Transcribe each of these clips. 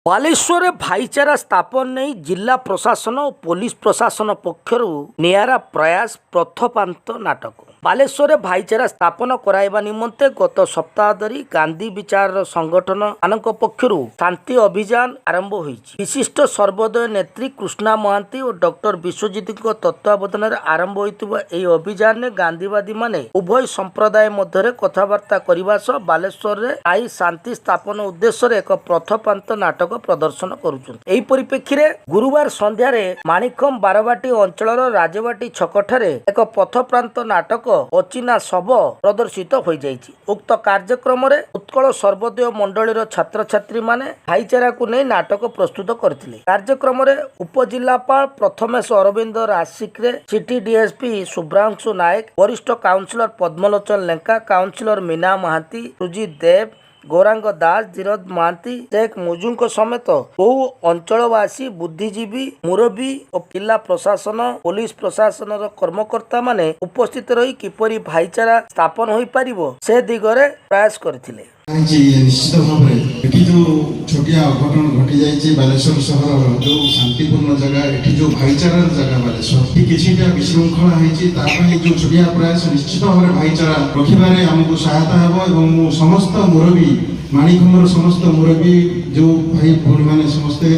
ବାଲେଶ୍ୱରରେ ଭାଇଚାରା ସ୍ଥାପନ ନେଇ ଜିଲ୍ଲା ପ୍ରଶାସନ ଓ ପୋଲିସ ପ୍ରଶାସନ ପକ୍ଷରୁ ନିଆରା ପ୍ରୟାସ ପଥପ୍ରାନ୍ତ ନାଟକ। ବାଲେଶ୍ୱରରେ ଭାଇଚାରା ସ୍ଥାପନ କରାଇବା ନିମନ୍ତେ ଗତ ସପ୍ତାହ ଧରି ଗାନ୍ଧୀ ବିଚାର ସଂଗଠନ ମାନଙ୍କ ପକ୍ଷରୁ ଶାନ୍ତି ଅଭିଯାନ ଆରମ୍ଭ ହୋଇଛି। ବିଶିଷ୍ଟ ସର୍ବୋଦୟ ନେତ୍ରୀ କୃଷ୍ଣା ମହାନ୍ତି ଓ ଡକ୍ଟର ବିଶ୍ୱଜିତଙ୍କ ତତ୍ତ୍ୱାବଧାନରେ ଆରମ୍ଭ ହୋଇଥିବା ଏହି ଅଭିଯାନରେ ଗାନ୍ଧୀବାଦୀ ମାନେ ଉଭୟ ସମ୍ପ୍ରଦାୟ ମଧ୍ୟରେ କଥାବାର୍ତ୍ତା କରିବା ସହ ବାଲେଶ୍ୱରରେ ସ୍ଥାୟୀ ଶାନ୍ତି ସ୍ଥାପନ ଉଦ୍ଦେଶ୍ୟରେ ଏକ ପଥପ୍ରାନ୍ତ ନାଟକ ପ୍ରଦର୍ଶନ କରୁଛନ୍ତି। ଏହି ପରିପ୍ରେକ୍ଷୀରେ ଗୁରୁବାର ସନ୍ଧ୍ୟାରେ ମାଣିକମ୍ ବାରବାଟୀ ଅଞ୍ଚଳର ରାଜବାଟୀ ଛକଠାରେ ଏକ ପଥପ୍ରାନ୍ତ ନାଟକ ଅଚିହ୍ନା ଶବ ପ୍ରଦର୍ଶିତ ହୋଇଯାଇଛି। ଉକ୍ତ କାର୍ଯ୍ୟକ୍ରମରେ ଉତ୍କଳ ସର୍ବୋଦୟ ମଣ୍ଡଳୀର ଛାତ୍ରଛାତ୍ରୀମାନେ ଭାଇଚାରାକୁ ନେଇ ନାଟକ ପ୍ରସ୍ତୁତ କରିଥିଲେ। କାର୍ଯ୍ୟକ୍ରମରେ ଉପଜିଲ୍ଲାପାଳ ପ୍ରଥମେଶ ଅରବିନ୍ଦ ରାଜଶିକ୍ରେ, ସିଟି ଡିଏସ୍ପି ଶୁଭ୍ରାଂଶୁ ନାୟକ, ବରିଷ୍ଠ କାଉନସିଲର ପଦ୍ମଲୋଚନ ଲେଙ୍କା, କାଉନସିଲର ମୀନା ମହାନ୍ତି, ସୁଜିତ ଦେବ, ଗୌରାଙ୍ଗ ଦାସ, ଧୀରଜ ମହାନ୍ତି, शेख मुजुଙ୍କ समेत बहु अंचलवासी, बुद्धिजीवी, मुरबी और जिला प्रशासन, पुलिस प्रशासन कर्मकर्ता माने उपस्थित रही किपरि भाईचारा स्थापन होई परिबो से दिगरे प्रयास करथिले। निश्चित भाव में जो छोटिया अघटन घटी जाइए बालेश्वर सहर जो शांतिपूर्ण जगह ये जो भाईचारार जगह बालेश्वर किसी विशृंखला होती जो छोटिया प्रयास निश्चित भाव में भाईचारा रखिबारे आमको सहायता हेबो। समस्त मुरबी माणिकमर समस्त मुरबी जो भाई भौणी मैंने समस्ते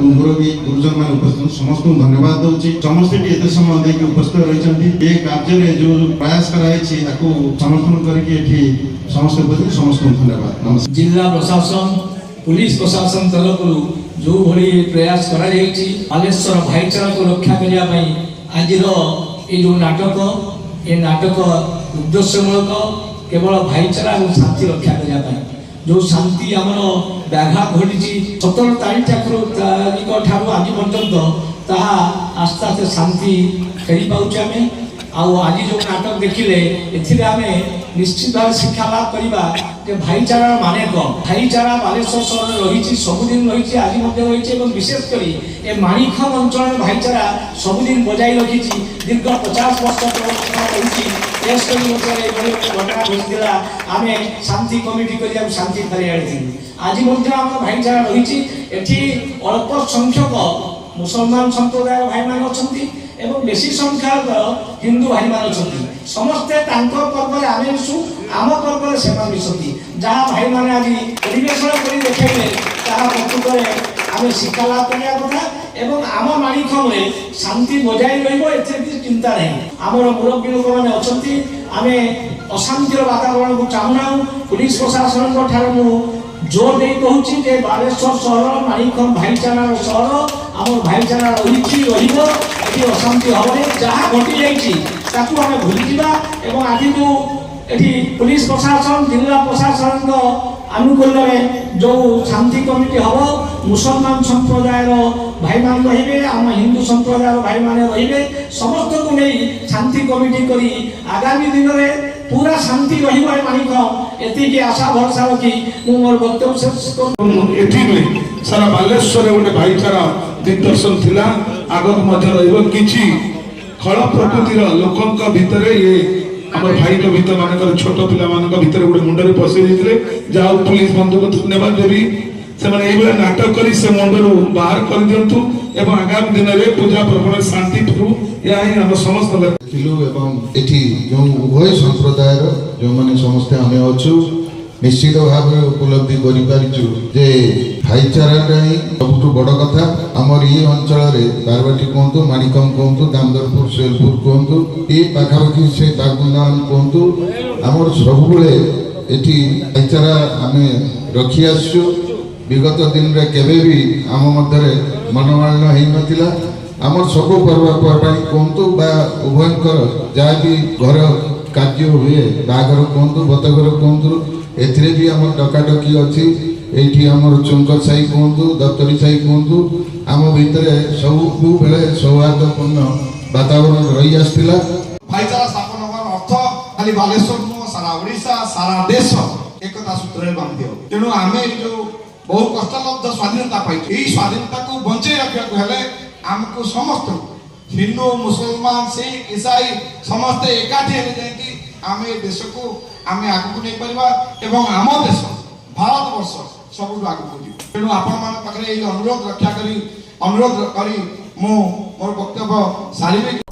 मुरबी गुरुजन मैंने उपस्थित समस्त धन्यवाद दूसरी समस्ते एत समय देख उपस्थित रही कार्य जो प्रयास कराई समर्थन करके समस्त उपस्थित समस्त धन्यवाद। जिला प्रशासन पुलिस प्रशासन तरफ जो भली प्रयास करा बालेश्वर भाईचारा को रक्षा करने आज ये जो नाटक उद्देश्यमूलक केवल भाईचारा और शांति रक्षा करने जो शांति आमर व्याघात घटी 17 तारीख ठार आज पर्यंत आस्ते आस्ते शांति फेरी पाचे आम आज जो नाटक देखिले एम निश्चित भाव शिक्षा लाभ करवा भाईचारा माने कौन भाईचारा बालेश्वर सहर रही सबुदिन रही आज रही विशेषकर ए माणिकम अंचल भाईचारा सबुदिन बजाई रखी दीर्घ 50 वर्ष घटना घटीला आम शांति कमिटी कर शांति फेरी आनी आज आम भाईचारा रही अल्प संख्यक मुसलमान संप्रदाय भाई मान अच्छा बेसी संख्यक हिंदू भाई मान समस्ते पर्व आम मिशु आम पर्व से मिशंती जहाँ भाई मैंने आज परिवेशन कर देखेले प्रकृत में आम शिक्षा लाभ करने कथा आम माणिकम शांति बजाय रही चिंता नहीं आमर मुरब्बी लोक मैंने अच्छा आम अशांतिर वातावरण को चाहूना पुलिस प्रशासन जोर दे कहूँ बालेश्वर सहर माणिकम भाईचारार सहर आम भाईचारा रही अशांति हम जहाँ घटी जाए भूली आज जो ये पुलिस प्रशासन जिला प्रशासन अनुकूल जो शांति कमिटी हम मुसलमान संप्रदाय भाई मान रे आम हिंदू संप्रदाय भाई मान रे समस्त को नहीं शांति कमिटी करी आगामी दिन में पूरा शांति माणिकम एति आशा भरसा रखी मोर वक्तव्य शेष सारा बालेश्वर गोटे भाईचारा दिग्दर्शन थिला आगक किछि खल प्रकृतिर लोकंक भितर ये हमर भाई के भितर मानकर छोट पिला मानक भितर गोटे मुंडरे पसि जाइतले जाओ पुलिस बंधु को धन्यवाद देबी से माने एबे नाटक करी से मुंडरो बाहर कर दियंतु एवं आगामी दिन रे पूजा पर्व शांति प्रभु या ही हम समस्त किलो एवं एठी जो उभय संप्रदाय जो माने समस्त हमें अछु निश्चित भाव उपलब्धि करि पारिछु जे भाईचारा ही सबुठु बड़ कथा आमर ये अंचल बारबाटी कहतु माणिकम कहतु दामोदरपुर सेलपुर कहतु ये पाखापाखि से बागुंदान कहतु आमर सब एठी भाईचारा आम रखी आसु विगत दिन रे केबे भी आम मध्य मनोमालिन्य हो नथिला आमर सब पर्वपर्वाणी कहतु बा उभयंकर जहाँ भी घर कार्य हुए बाघर कहतु बतघर कहतु एथिरे भी आम डकाडकी अच्छी एठी आमर चुंकर साई कहतु दत्तरी साई कहतु आम भितर सबु बेले सौहार्दपूर्ण वातावरण रही आसला। भाईचारा स्थापन होवार अर्थ खाली बालेश्वर नुह सारा ओडिशा सारा देश एकता सूत्र बांधि तेणु आम जो बहु कष्टलब्ध स्वाधीनता पाई स्वाधीनता को बंचे रखा हेले आमको समस्त हिंदू मुसलमान सिख ईसाई समस्ते एकाठी आम देश को आम आगू नहीं पार आम देश भारत वर्ष सब आगू ତେଣୁ ଆପଣମାନଙ୍କ ପାଖରେ ଏଇ ଅନୁରୋଧ ରକ୍ଷା କରି ମୁଁ ମୋର ବକ୍ତବ୍ୟ ସାରିବି।